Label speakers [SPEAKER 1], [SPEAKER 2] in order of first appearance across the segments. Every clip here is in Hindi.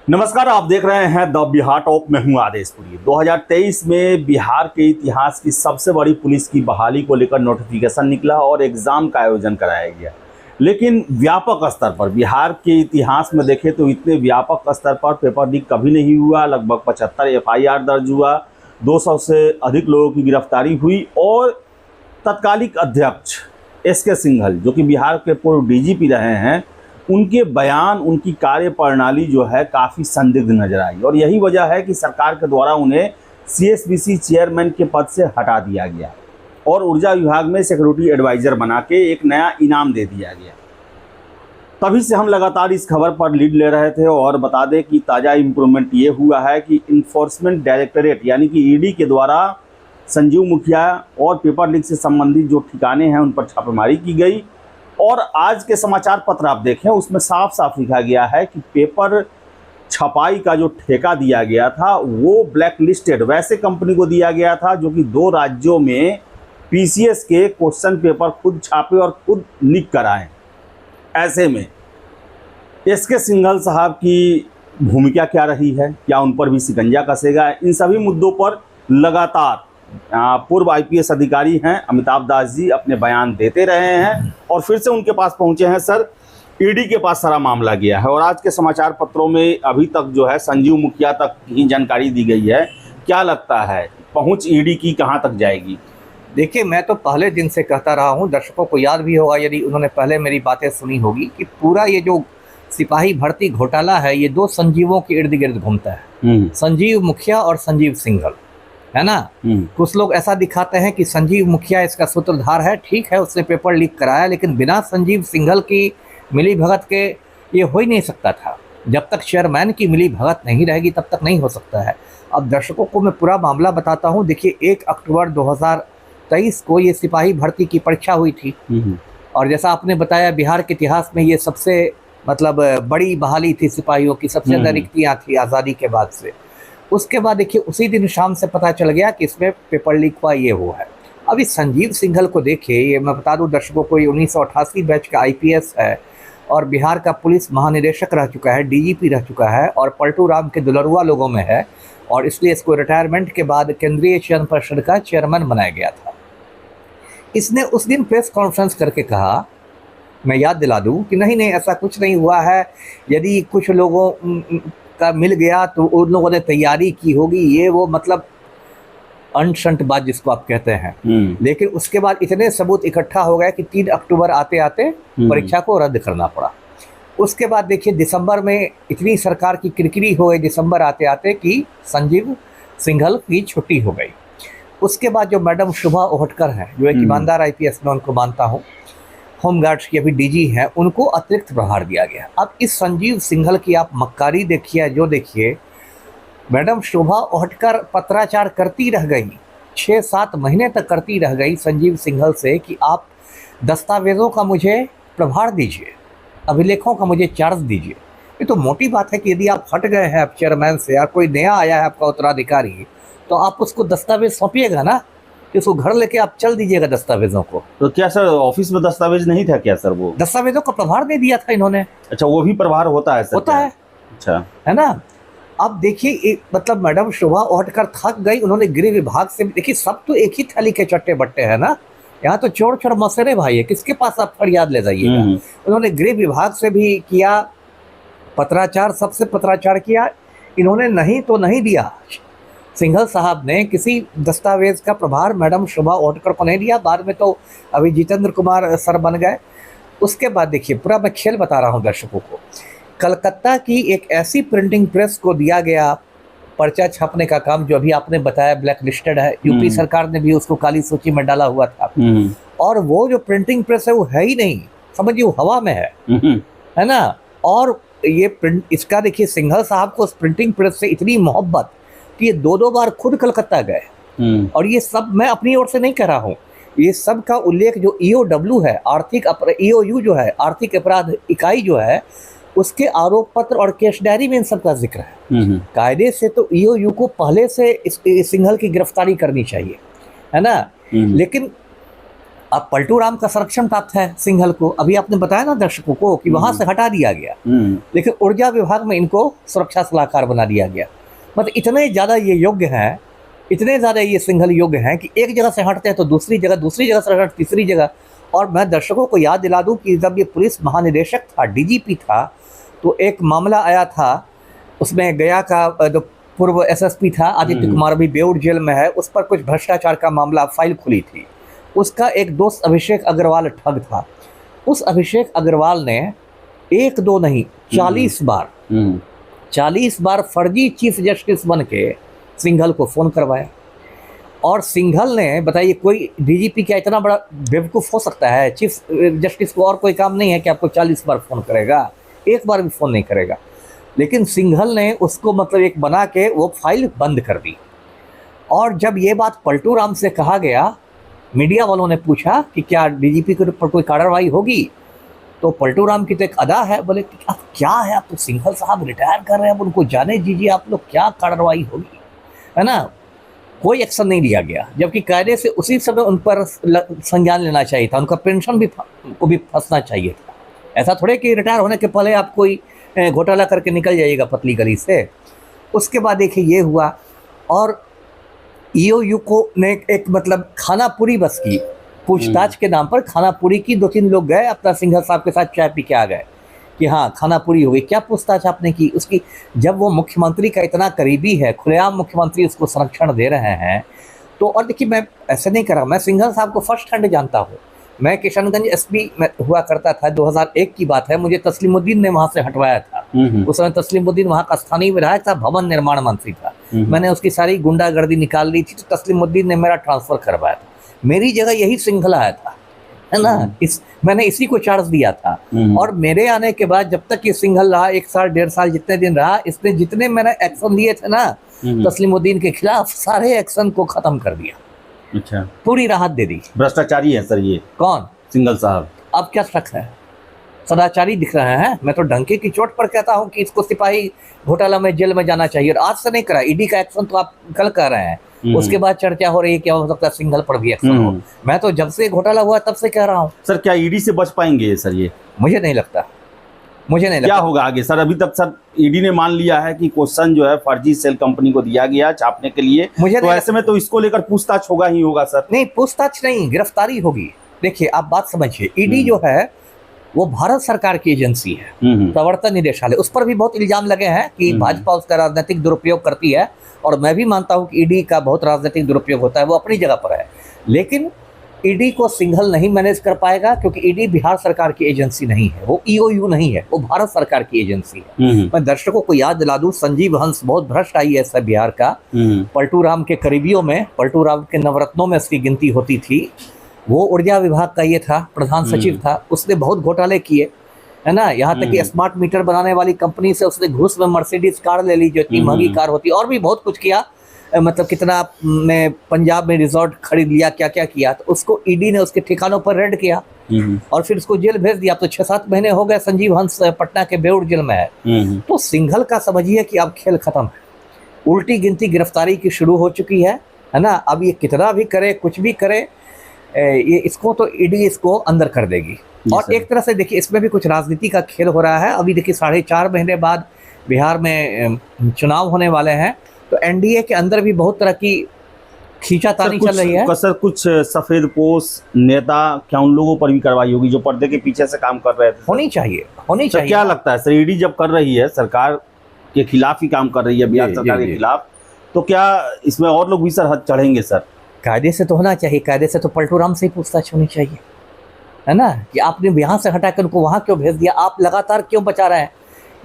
[SPEAKER 1] नमस्कार, आप देख रहे हैं द बिहार टॉप में हूं आदेशपुरी। 2023 में बिहार के इतिहास की सबसे बड़ी पुलिस की बहाली को लेकर नोटिफिकेशन निकला और एग्ज़ाम का आयोजन कराया गया। लेकिन व्यापक स्तर पर बिहार के इतिहास में देखें तो इतने व्यापक स्तर पर पेपर लीक कभी नहीं हुआ। लगभग 75 एफआईआर दर्ज हुआ, 200 से अधिक लोगों की गिरफ्तारी हुई और तत्कालिक अध्यक्ष एसके सिंघल, जो कि बिहार के पूर्व डीजीपी रहे हैं, उनके बयान, उनकी कार्यप्रणाली जो है काफ़ी संदिग्ध नजर आई। और यही वजह है कि सरकार के द्वारा उन्हें सीएसबीसी चेयरमैन के पद से हटा दिया गया और ऊर्जा विभाग में सिक्योरिटी एडवाइज़र बना के एक नया इनाम दे दिया गया। तभी से हम लगातार इस खबर पर लीड ले रहे थे और बता दें कि ताज़ा इम्प्रूवमेंट ये हुआ है कि इन्फोर्समेंट डायरेक्टरेट यानी कि ईडी के द्वारा संजीव मुखिया और पेपर लीक से संबंधित जो ठिकाने हैं उन पर छापेमारी की गई। और आज के समाचार पत्र आप देखें, उसमें साफ साफ लिखा गया है कि पेपर छपाई का जो ठेका दिया गया था वो ब्लैक लिस्टेड वैसे कंपनी को दिया गया था जो कि 2 राज्यों में पीसीएस के क्वेश्चन पेपर खुद छापे और खुद लीक कराएं। ऐसे में एसके सिंघल साहब की भूमिका क्या रही है, क्या उन पर भी शिकंजा कसेगा, इन सभी मुद्दों पर लगातार पूर्व आईपीएस अधिकारी हैं अमिताभ दास जी अपने बयान देते रहे हैं और फिर से उनके पास पहुंचे हैं। सर, ईडी के पास सारा मामला गया है और आज के समाचार पत्रों में अभी तक जो है संजीव मुखिया तक ही जानकारी दी गई है। क्या लगता है पहुंच ईडी की कहां तक जाएगी?
[SPEAKER 2] देखिए, मैं तो पहले दिन से कहता रहा हूं, दर्शकों को याद भी होगा यदि उन्होंने पहले मेरी बातें सुनी होगी, कि पूरा ये जो सिपाही भर्ती घोटाला है ये 2 संजीवों के इर्द गिर्द घूमता है। संजीव मुखिया और संजीव सिंघल, है ना। कुछ लोग ऐसा दिखाते हैं कि संजीव मुखिया इसका सूत्रधार है। ठीक है, उसने पेपर लीक कराया, लेकिन बिना संजीव सिंघल की मिली भगत के ये हो ही नहीं सकता था। जब तक चेयरमैन की मिली भगत नहीं रहेगी तब तक नहीं हो सकता है। अब दर्शकों को मैं पूरा मामला बताता हूँ। देखिए, 1 अक्टूबर 2023 को ये सिपाही भर्ती की परीक्षा हुई थी और जैसा आपने बताया बिहार के इतिहास में ये सबसे बड़ी बहाली थी सिपाहियों की, सबसे ज़्यादा रिक्तियाँ थी आज़ादी के बाद से। उसके बाद देखिए उसी दिन शाम से पता चल गया कि इसमें पेपर लीक हुआ, ये वो है। अब इस संजीव सिंघल को देखिए, ये मैं बता दूं दर्शकों को, ये 1988 बैच का आईपीएस है और बिहार का पुलिस महानिदेशक रह चुका है, डीजीपी रह चुका है और पलटू राम के दुलरुआ लोगों में है और इसलिए इसको रिटायरमेंट के बाद केंद्रीय चयन परिषद का चेयरमैन बनाया गया था। इसने उस दिन प्रेस कॉन्फ्रेंस करके कहा, मैं याद दिला दूँ कि नहीं नहीं ऐसा कुछ नहीं हुआ है, यदि कुछ लोगों का मिल गया तो उन लोगों ने तैयारी की होगी, ये वो अंट बात जिसको आप कहते हैं। लेकिन उसके बाद इतने सबूत इकट्ठा हो गए कि 3 अक्टूबर आते आते परीक्षा को रद्द करना पड़ा। उसके बाद देखिए दिसंबर में इतनी सरकार की किरकिरी हो गई, दिसंबर आते आते कि संजीव सिंघल की छुट्टी हो गई। उसके बाद जो मैडम शुभा ओहटकर हैं, जो एक ईमानदार आईपीएस में उनको मानता हूँ, होमगार्ड्स की अभी डीजी हैं, उनको अतिरिक्त प्रभार दिया गया। अब इस संजीव सिंघल की आप मक्कारी देखिए, जो देखिए मैडम शोभा ओहटकर पत्राचार करती रह गई, 6-7 महीने तक करती रह गई संजीव सिंघल से कि आप दस्तावेज़ों का मुझे प्रभार दीजिए, अभिलेखों का मुझे चार्ज दीजिए। ये तो मोटी बात है कि यदि आप हट गए हैं आप चेयरमैन से या कोई नया आया है आपका उत्तराधिकारी, तो आप उसको दस्तावेज सौंपिएगा ना, कि उसको घर लेके आप चल दीजिएगा दस्तावेजों को।
[SPEAKER 1] तो क्या सर ऑफिस में दस्तावेज नहीं था क्या सर? वो
[SPEAKER 2] दस्तावेजों का प्रभार दे दिया था इन्होंने।
[SPEAKER 1] अच्छा, वो भी प्रभार होता है सर?
[SPEAKER 2] होता है।
[SPEAKER 1] अच्छा,
[SPEAKER 2] है ना। अब देखिए मैडम शोभा ओहटकर थक गई, उन्होंने गृह विभाग से, देखिए सब तो एक ही थाली के चट्टे बट्टे हैं ना, यहाँ तो चोर चोर मसरे भाई है, किसके पास आप फरियाद ले जाइएगा। उन्होंने गृह विभाग से भी किया पत्राचार, सबसे पत्राचार किया, इन्होंने नहीं तो नहीं दिया। सिंघल साहब ने किसी दस्तावेज का प्रभार मैडम शोभा ओहटकर को नहीं दिया। बाद में तो अभी जितेंद्र कुमार सर बन गए। उसके बाद देखिए पूरा मैं खेल बता रहा हूँ दर्शकों को। कलकत्ता की एक ऐसी प्रिंटिंग प्रेस को दिया गया पर्चा छापने का काम, जो अभी आपने बताया ब्लैक लिस्टेड है, यूपी सरकार ने भी उसको काली सूची में डाला हुआ था। और वो जो प्रिंटिंग प्रेस है वो है ही नहीं, समझिए वो हवा में है ना। और ये प्रिंट, इसका देखिए सिंघल साहब को उस प्रिंटिंग प्रेस से इतनी मोहब्बत कि ये 2-2 बार खुद कलकत्ता गए। और ये सब मैं अपनी ओर से नहीं कह रहा हूँ, ये सब का उल्लेख जो ईओडब्ल्यू है, ईओयू जो है, आर्थिक अपराध इकाई जो है, उसके आरोप पत्र और केस डायरी में इन सब का जिक्र है। कायदे से तो ईओयू को पहले से सिंघल की गिरफ्तारी करनी चाहिए, है ना। लेकिन अब पलटू राम का संरक्षण प्राप्त है सिंघल को, अभी आपने बताया ना दर्शकों को कि वहां से हटा दिया गया, लेकिन ऊर्जा विभाग में इनको सुरक्षा सलाहकार बना दिया गया। मतलब इतने ज़्यादा ये योग्य हैं, इतने ज़्यादा ये सिंघल योग्य हैं कि एक जगह से हटते हैं तो दूसरी जगह से हट तीसरी जगह। और मैं दर्शकों को याद दिला दूं कि जब ये पुलिस महानिदेशक था, डीजीपी था, तो एक मामला आया था, उसमें गया का जो पूर्व एसएसपी था आदित्य कुमार अभी बेऊर जेल में है, उस पर कुछ भ्रष्टाचार का मामला फाइल खुली थी। उसका एक दोस्त अभिषेक अग्रवाल ठग था। उस अभिषेक अग्रवाल ने 1-2 नहीं 40 बार फर्जी चीफ जस्टिस बन के सिंघल को फ़ोन करवाया। और सिंघल ने, बताइए, कोई डीजीपी क्या इतना बड़ा बेवकूफ़ हो सकता है? चीफ जस्टिस को और कोई काम नहीं है कि आपको 40 बार फ़ोन करेगा? एक बार भी फ़ोन नहीं करेगा। लेकिन सिंघल ने उसको मतलब एक बना के वो फाइल बंद कर दी। और जब ये बात पलटू राम से कहा गया, मीडिया वालों ने पूछा कि क्या डीजीपी के ऊपर कोई कार्रवाई होगी, तो पलटू राम की तो एक अदा है, बोले कि अब क्या है, आप तो सिंघल साहब रिटायर कर रहे हैं, अब उनको जाने दीजिए, आप लोग क्या कार्रवाई होगी, है ना। कोई एक्शन नहीं लिया गया, जबकि कायदे से उसी समय उन पर संज्ञान लेना चाहिए था, उनका पेंशन भी को भी फंसना चाहिए था। ऐसा थोड़े कि रिटायर होने के पहले आप कोई घोटाला करके निकल जाइएगा पतली गली से। उसके बाद देखिए ये हुआ, और ईओयू को ने एक मतलब खानापुरी बस की पूछताछ के नाम पर खानापुरी की 2-3 लोग गए अपना सिंघल साहब के साथ चाय पी के आ गए कि हाँ खानापुरी हो गई। क्या पूछताछ आपने की उसकी? जब वो मुख्यमंत्री का इतना करीबी है, खुलेआम मुख्यमंत्री उसको संरक्षण दे रहे हैं, तो और देखिए मैं ऐसे नहीं कर रहा, मैं सिंघल साहब को फर्स्ट हैंड जानता हूँ। मैं किशनगंज एसपी में हुआ करता था, 2001 की बात है, मुझे तस्लीमुद्दीन ने वहाँ से हटवाया था। उस समय तस्लीमुद्दीन वहाँ का स्थानीय विधायक था, भवन निर्माण मंत्री था। मैंने उसकी सारी गुंडागर्दी निकाल ली थी, तो तस्लीमुद्दीन ने मेरा ट्रांसफ़र करवाया था। मेरी जगह यही सिंघल आया था, है ना। मैंने इसी को चार्ज दिया था। और मेरे आने के बाद जब तक ये सिंघल रहा, 1 साल 1.5 साल जितने दिन रहा, इसने जितने मैंने एक्शन लिए थे ना तस्लीमुद्दीन के खिलाफ, सारे एक्शन को खत्म कर दिया।
[SPEAKER 1] अच्छा,
[SPEAKER 2] पूरी राहत दे दी।
[SPEAKER 1] भ्रष्टाचारी है सर ये
[SPEAKER 2] कौन?
[SPEAKER 1] सिंघल साहब।
[SPEAKER 2] अब क्या शक है? सदाचारी दिख रहे हैं। मैं तो डंके की चोट पर कहता हूँ कि इसको सिपाही घोटाला में जेल में जाना चाहिए, और आज से नहीं करा। ईडी का एक्शन तो आप कल कह रहे हैं, उसके बाद चर्चा हो रही है क्या हो सकता है सिंघल पर भी एक्शन हो। मैं तो जब से घोटाला हुआ तब से कह रहा हूँ।
[SPEAKER 1] सर क्या ईडी से बच पाएंगे सर ये?
[SPEAKER 2] मुझे नहीं लगता। क्या
[SPEAKER 1] होगा आगे सर? अभी तक सर ईडी ने मान लिया है कि क्वेश्चन जो है फर्जी सेल कंपनी को दिया गया छापने के लिए, तो ऐसे में तो इसको लेकर पूछताछ होगा ही होगा सर।
[SPEAKER 2] नहीं, पूछताछ नहीं, गिरफ्तारी होगी। देखिए आप बात समझिए, ईडी जो है वो भारत सरकार की एजेंसी है, प्रवर्तन निदेशालय। उस पर भी बहुत इल्जाम लगे हैं कि भाजपा उसका राजनीतिक दुरुपयोग करती है, और मैं भी मानता हूं कि ईडी का बहुत राजनीतिक दुरुपयोग होता है, वो अपनी जगह पर है। लेकिन ईडी को सिंघल नहीं मैनेज कर पाएगा, क्योंकि ईडी बिहार सरकार की एजेंसी नहीं है, वो ईओयू नहीं है, वो भारत सरकार की एजेंसी है। मैं दर्शकों को याद दिला दूं, संजीव हंस बहुत भ्रष्ट IAS है बिहार का। पलटू राम के करीबियों में, पलटू राम के नवरत्नों में उसकी गिनती होती थी। वो ऊर्जा विभाग का ये था, प्रधान सचिव था, उसने बहुत घोटाले किए, है ना। यहाँ तक कि स्मार्ट मीटर बनाने वाली कंपनी से उसने घूस में मर्सिडीज कार ले ली, जो इतनी महंगी कार होती है, और भी बहुत कुछ किया। मतलब कितना ने पंजाब में रिजॉर्ट खरीद लिया, क्या क्या किया। तो उसको ईडी ने उसके ठिकानों पर रेड किया और फिर उसको जेल भेज दिया। तो 6-7 महीने हो गए संजीव हंस पटना के बेऊर जेल में है। तो सिंघल का समझिए कि अब खेल खत्म है, उल्टी गिनती गिरफ्तारी की शुरू हो चुकी है ना। अब ये कितना भी करे, कुछ भी करे, ये इसको तो ईडी इसको अंदर कर देगी। और एक तरह से देखिए इसमें भी कुछ राजनीति का खेल हो रहा है। अभी देखिए 4.5 महीने बाद बिहार में चुनाव होने वाले हैं, तो एनडीए के अंदर भी बहुत तरह की खींचातानी चल रही है।
[SPEAKER 1] सर कुछ सफेद पोश नेता, क्या उन लोगों पर भी कार्रवाई होगी जो पर्दे के पीछे से काम कर रहे थे?
[SPEAKER 2] होनी चाहिए।
[SPEAKER 1] क्या लगता है सर, ईडी जब कर रही है, सरकार के खिलाफ ही काम कर रही है, बिहार सरकार के खिलाफ, तो क्या इसमें और लोग भी सर हद चढ़ेंगे सर?
[SPEAKER 2] कायदे से तो होना चाहिए, कायदे से तो पलटू राम से ही पूछताछ होनी चाहिए, है ना, कि आपने यहाँ से हटाकर उनको वहाँ क्यों भेज दिया, आप लगातार क्यों बचा रहे हैं।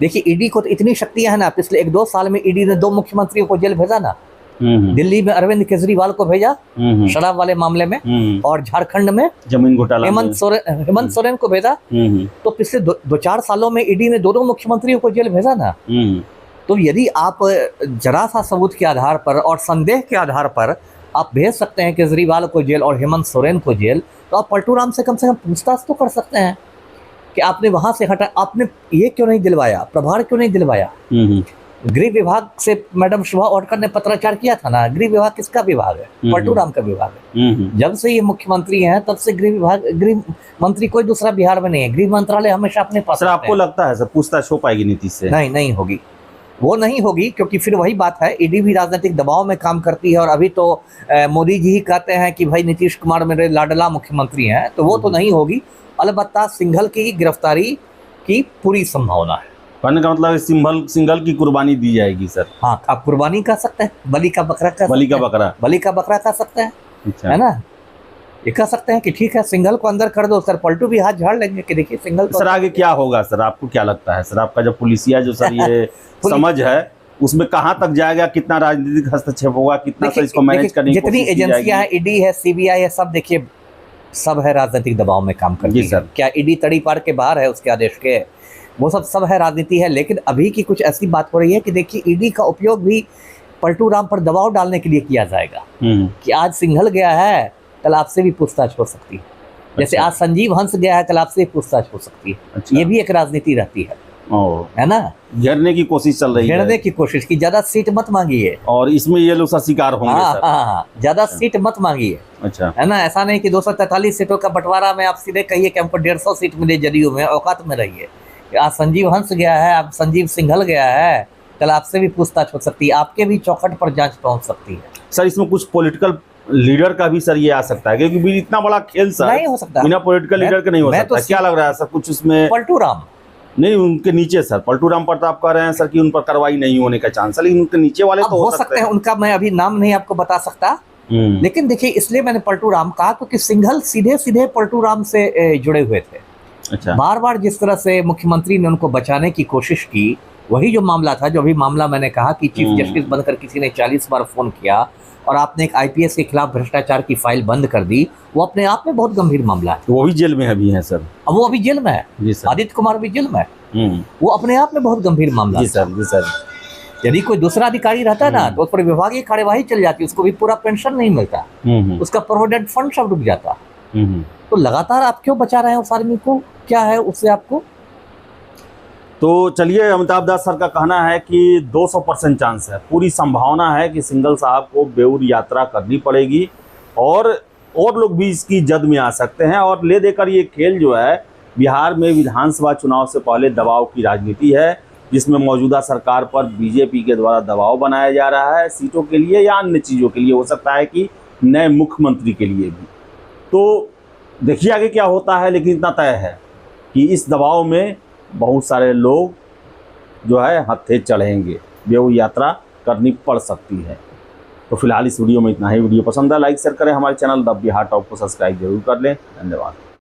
[SPEAKER 2] देखिए ईडी को तो इतनी शक्तियां हैं ना, पिछले 1-2 साल में ईडी ने 2 मुख्यमंत्रियों को जेल भेजा ना। दिल्ली में अरविंद केजरीवाल को भेजा शराब वाले मामले में, और झारखंड में
[SPEAKER 1] जमीन घोटाला
[SPEAKER 2] हेमंत सोरेन को भेजा। तो पिछले 2-4 सालों में ईडी ने 2 मुख्यमंत्रियों को जेल भेजा ना। तो यदि आप जरा सा सबूत के आधार पर और संदेह के आधार पर आप भेज सकते हैं केजरीवाल को जेल और हेमंत सोरेन को जेल, तो आप पलटू राम से कम पूछताछ तो कर सकते हैं कि आपने वहां से हटा, आपने ये क्यों नहीं दिलवाया, प्रभार क्यों नहीं दिलवाया। गृह विभाग से मैडम शुभा ओडकर ने पत्राचार किया था ना। गृह विभाग किसका विभाग है? पलटू राम का विभाग है। जब से ये मुख्यमंत्री हैं तब से गृह मंत्री कोई दूसरा बिहार में नहीं है। गृह मंत्रालय हमेशा अपने पास।
[SPEAKER 1] सर आपको लगता है सर पूछताछ हो पाएगी नीतीश से?
[SPEAKER 2] नहीं होगी, वो नहीं होगी, क्योंकि फिर वही बात है, ईडी भी राजनीतिक दबाव में काम करती है। और अभी तो मोदी जी ही कहते हैं कि भाई नीतीश कुमार मेरे लाडला मुख्यमंत्री हैं, तो वो तो नहीं होगी। अलबत्ता सिंघल की गिरफ्तारी की पूरी संभावना है।
[SPEAKER 1] कहने का मतलब सिंघल की कुर्बानी दी जाएगी सर?
[SPEAKER 2] हाँ, आप कुर्बानी कर सकते हैं, बलि का बकरा कर सकते हैं,
[SPEAKER 1] अच्छा।
[SPEAKER 2] है ना, ये कह सकते हैं कि ठीक है सिंघल को अंदर कर दो सर। पलटू भी हाथ झाड़ लेंगे कि देखिए सिंघल को।
[SPEAKER 1] सर आगे क्या होगा सर, आपको क्या लगता है सर? आपका जो पुलिसिया जो सर ये समझ है उसमें कहाँ तक जाएगा? कितना राजनीतिक हस्तक्षेप होगा? कितना सर इसको मैनेज करने की कोशिश की जाएगी?
[SPEAKER 2] जितनी एजेंसियां हैं, ईडी है, सीबीआई है, सब देखिए सब है राजनीतिक दबाव में काम करती है। क्या ईडी तड़ी पार के बाहर है उसके आदेश के? वो सब है, राजनीति है। लेकिन अभी की कुछ ऐसी बात हो रही है कि देखिए ईडी का उपयोग भी पलटू राम पर दबाव डालने के लिए किया जाएगा कि आज सिंघल गया है, कल आपसे भी पूछताछ हो सकती है। जैसे आज संजीव हंस गया है, कल आपसे पूछताछ हो सकती है। अच्छा। ये भी एक राजनीति रहती है ना। घेरने की कोशिश चल रही है, घेरने की कोशिश की। ज्यादा सीट मत मांगिए, और इसमें ये लोग शिकार होंगे। हाँ, ज्यादा सीट मत मांगिए, अच्छा, है ना। ऐसा नहीं कि 243 सीटों का बंटवारा में आप सीधे कहिए कि हमको 150 सीट मिले, जदयू में औकात में रहिए। आज संजीव हंस गया है, अब संजीव सिंघल गया है, कल आपसे भी पूछताछ हो सकती है, आपके भी चौखट पर जांच पहुंच सकती है। सर इसमें कुछ पॉलिटिकल लीडर का भी सर ये आ सकता है, क्योंकि इतना बड़ा खेल सर नहीं हो सकता बिना पॉलिटिकल लीडर के नहीं हो सकता। क्या लग रहा है सर कुछ उसमें? पलटू राम नहीं, उनके नीचे सर पलटू राम प्रताप कह रहे हैं सर कि उन पर कार्रवाई नहीं होने का चांस है, लेकिन उनके नीचे वाले तो हो सकते हैं। उनका मैं अभी नाम नहीं आपको बता सकता, लेकिन देखिए इसलिए मैंने पलटू राम कहा क्योंकि सिंघल सीधे पलटू राम से जुड़े हुए थे। अच्छा। बार बार जिस तरह से मुख्यमंत्री ने उनको बचाने की कोशिश की, वही जो मामला था, जो अभी मामला मैंने कहा कि चीफ जस्टिस बनकर किसी ने 40 बार फोन किया और आपने एक आईपीएस के खिलाफ भ्रष्टाचार की फाइल बंद कर दी, वो अपने आप में बहुत गंभीर मामला है। वो भी जेल में अभी है सर। अब वो अभी जेल में है जी सर। आदित्य कुमार भी जेल में है। वो अपने आप में बहुत गंभीर मामला जी सर। जी सर, यदि कोई दूसरा अधिकारी रहता है ना तो उस पर विभागीय कार्यवाही चल जाती, उसको भी पूरा पेंशन नहीं मिलता, उसका प्रोविडेंट फंड सब डूब जाता। तो लगातार आप क्यों बचा रहे हैं उस आदमी को? क्या है उससे आपको? तो चलिए, अमिताभ दास सर का कहना है कि 200% चांस है, पूरी संभावना है कि सिंघल साहब को बेउर यात्रा करनी पड़ेगी और लोग भी इसकी जद में आ सकते हैं। और ले देकर ये खेल जो है बिहार में विधानसभा चुनाव से पहले दबाव की राजनीति है, जिसमें मौजूदा सरकार पर बीजेपी के द्वारा दबाव बनाया जा रहा है सीटों के लिए या अन्य चीज़ों के लिए, हो सकता है कि नए मुख्यमंत्री के लिए भी। तो देखिए आगे क्या होता है, लेकिन इतना तय है कि इस दबाव में बहुत सारे लोग जो है हत्थे चढ़ेंगे, बेउर यात्रा करनी पड़ सकती है। तो फिलहाल इस वीडियो में इतना ही। वीडियो पसंद है लाइक शेयर करें, हमारे चैनल द बिहार टॉप को सब्सक्राइब जरूर कर लें। धन्यवाद।